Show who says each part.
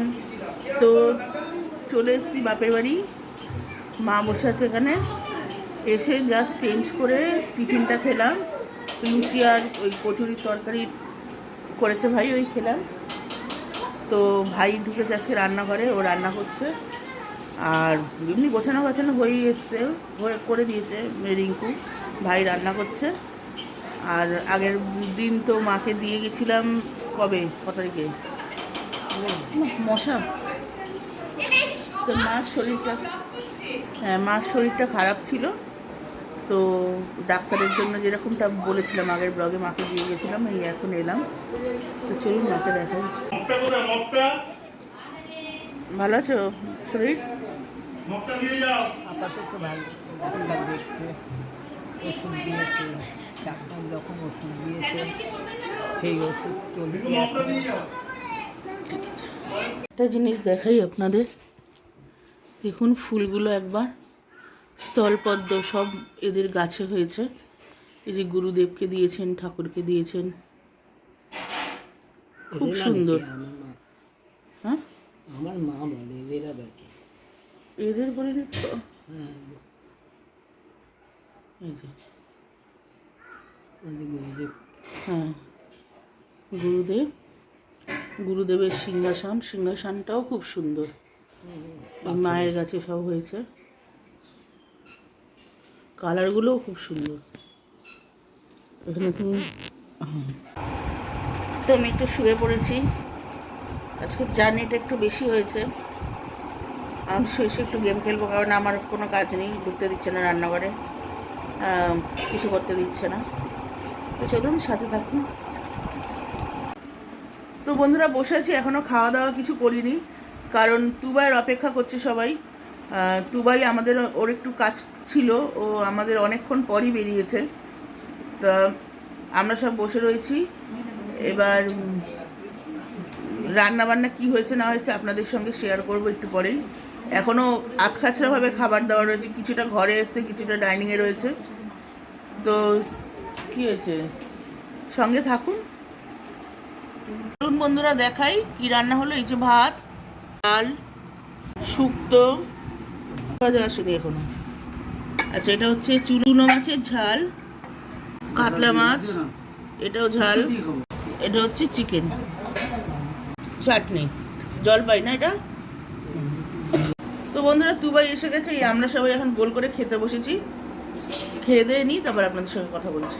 Speaker 1: Everyone. তো চলে এসেছি বাপের বাড়ি, মা বসে আছে এখানে। এসে জাস্ট চেঞ্জ করে টিফিনটা খেলাম, লুচি আর ওই কচুরির তরকারি করেছে ভাই, ওই খেলাম। তো ভাই ঢুকে যাচ্ছে রান্নাঘরে, ও রান্না করছে। আর এমনি গোছানো গাছানো হয়েই এসছে, করে দিয়েছে রিঙ্কু, ভাই রান্না করছে। আর আগের দিন তো মাকে দিয়ে গেছিলাম, কবে, ক তারিখে, মশা। তো মার শরীরটা, হ্যাঁ মার শরীরটা খারাপ ছিল, তো ডাক্তারের জন্য যেরকমটা বলেছিলাম আগের ব্লগে, মাকে দিয়ে গেছিলাম। এই এখন এলাম, তো চলুন মাকে দেখাই। ভালো আছো? শরীর
Speaker 2: আপাতত ভালো, ডাক্তার দেখছে, ওষুধ দিয়েছে, ডাক্তার যখন ওষুধ দিয়েছে সেই ওষুধ চলছে।
Speaker 1: একটা জিনিস দেখাই আপনাদের, দেখুন ফুলগুলো একবার, স্থলপদ্ম সব এদের গাছে হয়েছে। এই যে গুরুদেবকে দিয়েছেন, ঠাকুরকে দিয়েছেন, খুব সুন্দর। হ্যাঁ
Speaker 2: আমার মা বলে এদের আবার কি,
Speaker 1: এদের বলে নিচ্ছ।
Speaker 2: হ্যাঁ
Speaker 1: এই যে
Speaker 2: গুরুদেব,
Speaker 1: হ্যাঁ গুরুদেব, গুরুদেবের সিংহাসনটাও খুব সুন্দর। মায়ের গাছে সব হয়েছে, কালারগুলোও খুব সুন্দর। এখানে তুমি, তো আমি একটু শুয়ে পড়েছি, আজকে জার্নিটা একটু বেশি হয়েছে। আমি শুয়ে একটু গেম খেলবো, কারণ আমার কোনো কাজ নেই, ঢুকতে দিচ্ছে না রান্নাঘরে, কিছু করতে দিচ্ছে না। তো চলুন সাথে থাকুন। তো বন্ধুরা বসে আছি, এখনও খাওয়া দাওয়া কিছু করিনি, কারণ তুবাইয়ের অপেক্ষা করছে সবাই। তুবাই আমাদের, ওর একটু কাজ ছিল, ও আমাদের অনেকক্ষণ পরই বেরিয়েছে। তা আমরা সব বসে রয়েছি। এবার রান্নাবান্না কি হয়েছে না হয়েছে আপনাদের সঙ্গে শেয়ার করব একটু পরেই। এখনও আধখাচড়াভাবে খাবার দেওয়া রয়েছে, কিছুটা ঘরে এসছে, কিছুটা ডাইনিংয়ে রয়েছে। তো কী হয়েছে, সঙ্গে থাকুন। চলুন বন্ধুরা দেখাই কি রান্না হলো। এই যে ভাত, ডাল, শুক্তো, আসেনি এখনো। আচ্ছা, এটা হচ্ছে চুনো মাছের ঝাল, কাতলা মাছ, এটাও ঝাল, এটা হচ্ছে চিকেন, চাটনি, জলপাই না এটা। তো বন্ধুরা তুবাই এসে গেছে, এই আমরা সবাই এখন গোল করে খেতে বসেছি। খেয়ে দিয়ে নিই, তারপর আপনাদের সঙ্গে কথা বলছি।